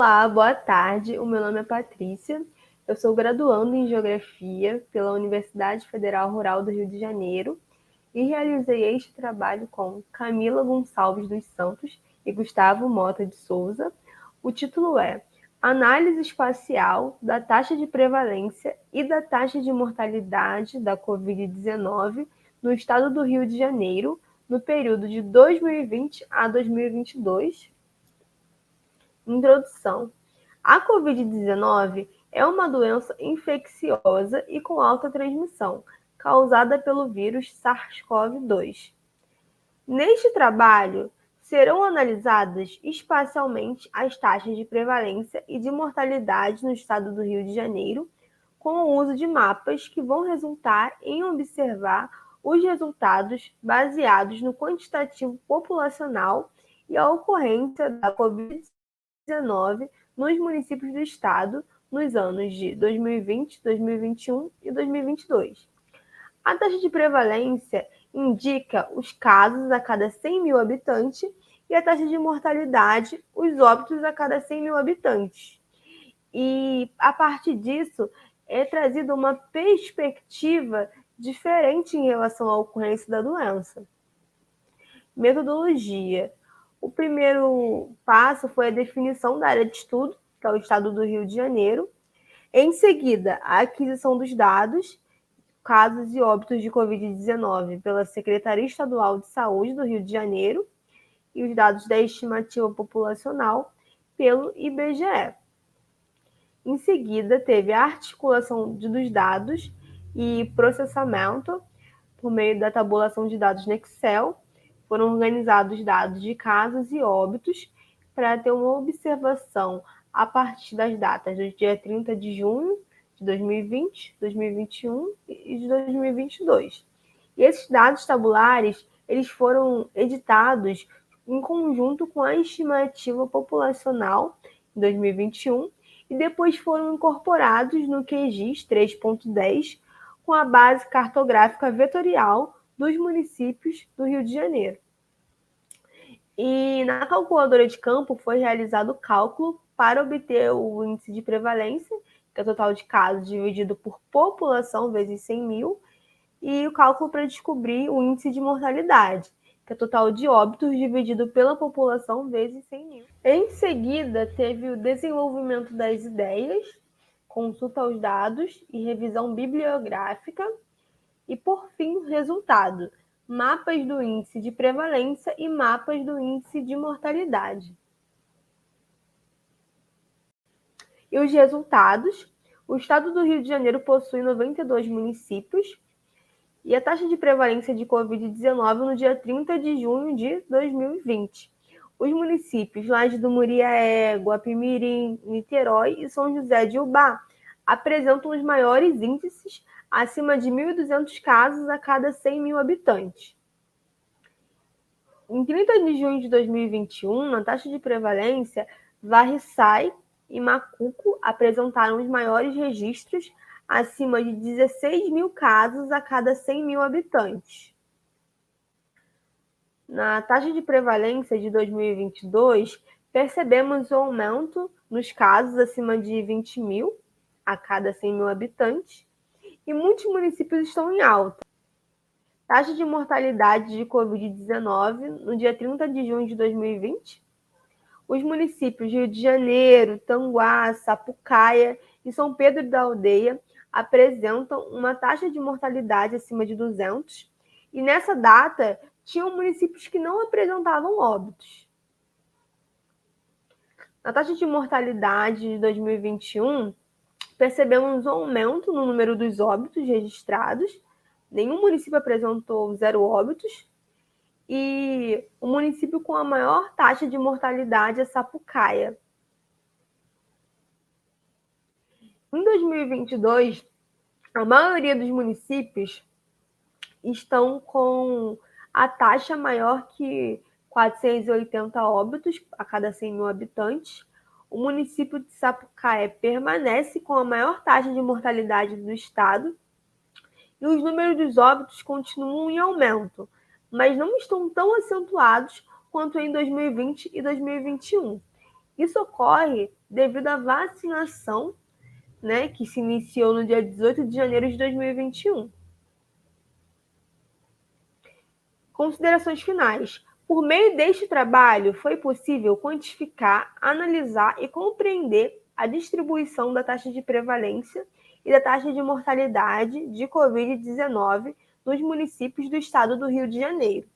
Olá, boa tarde. O meu nome é Patrícia. Eu sou graduando em Geografia pela Universidade Federal Rural do Rio de Janeiro e realizei este trabalho com Camila Gonçalves dos Santos e Gustavo Mota de Souza. O título é Análise espacial da taxa de prevalência e da taxa de mortalidade da Covid-19 no estado do Rio de Janeiro no período de 2020 a 2022. Introdução. A Covid-19 é uma doença infecciosa e com alta transmissão, causada pelo vírus SARS-CoV-2. Neste trabalho, serão analisadas espacialmente as taxas de prevalência e de mortalidade no estado do Rio de Janeiro, com o uso de mapas que vão resultar em observar os resultados baseados no quantitativo populacional e a ocorrência da Covid-19 nos municípios do estado nos anos de 2020, 2021 e 2022. A taxa de prevalência indica os casos a cada 100 mil habitantes e a taxa de mortalidade, os óbitos a cada 100 mil habitantes. E, a partir disso, é trazida uma perspectiva diferente em relação à ocorrência da doença. Metodologia. O primeiro passo foi a definição da área de estudo, que é o estado do Rio de Janeiro. Em seguida, a aquisição dos dados, casos e óbitos de Covid-19 pela Secretaria Estadual de Saúde do Rio de Janeiro e os dados da estimativa populacional pelo IBGE. Em seguida, teve a articulação dos dados e processamento por meio da tabulação de dados no Excel. Foram organizados dados de casos e óbitos para ter uma observação a partir das datas do dia 30 de junho de 2020, 2021 e de 2022. E esses dados tabulares, eles foram editados em conjunto com a estimativa populacional em 2021 e depois foram incorporados no QGIS 3.10 com a base cartográfica vetorial dos municípios do Rio de Janeiro. E na calculadora de campo foi realizado o cálculo para obter o índice de prevalência, que é o total de casos dividido por população vezes 100 mil, e o cálculo para descobrir o índice de mortalidade, que é o total de óbitos dividido pela população vezes 100 mil. Em seguida, teve o desenvolvimento das ideias, consulta aos dados e revisão bibliográfica, e, por fim, o resultado, mapas do índice de prevalência e mapas do índice de mortalidade. E os resultados, o estado do Rio de Janeiro possui 92 municípios e a taxa de prevalência de Covid-19 no dia 30 de junho de 2020. Os municípios Laje do Muriaé, Guapimirim, Niterói e São José de Ubá apresentam os maiores índices, acima de 1.200 casos a cada 100 mil habitantes. Em 30 de junho de 2021, na taxa de prevalência, Varriçai e Macuco apresentaram os maiores registros, acima de 16 mil casos a cada 100 mil habitantes. Na taxa de prevalência de 2022, percebemos um aumento nos casos acima de 20 mil a cada 100 mil habitantes, e muitos municípios estão em alta. Taxa de mortalidade de Covid-19 no dia 30 de junho de 2020. Os municípios de Rio de Janeiro, Tanguá, Sapucaia e São Pedro da Aldeia apresentam uma taxa de mortalidade acima de 200, e nessa data tinham municípios que não apresentavam óbitos. Na taxa de mortalidade de 2021, percebemos um aumento no número dos óbitos registrados. Nenhum município apresentou 0 óbitos. E o município com a maior taxa de mortalidade é Sapucaia. Em 2022, a maioria dos municípios estão com a taxa maior que 480 óbitos a cada 100 mil habitantes. O município de Sapucaia permanece com a maior taxa de mortalidade do estado e os números dos óbitos continuam em aumento, mas não estão tão acentuados quanto em 2020 e 2021. Isso ocorre devido à vacinação, né, que se iniciou no dia 18 de janeiro de 2021. Considerações finais. Por meio deste trabalho, foi possível quantificar, analisar e compreender a distribuição da taxa de prevalência e da taxa de mortalidade de Covid-19 nos municípios do estado do Rio de Janeiro.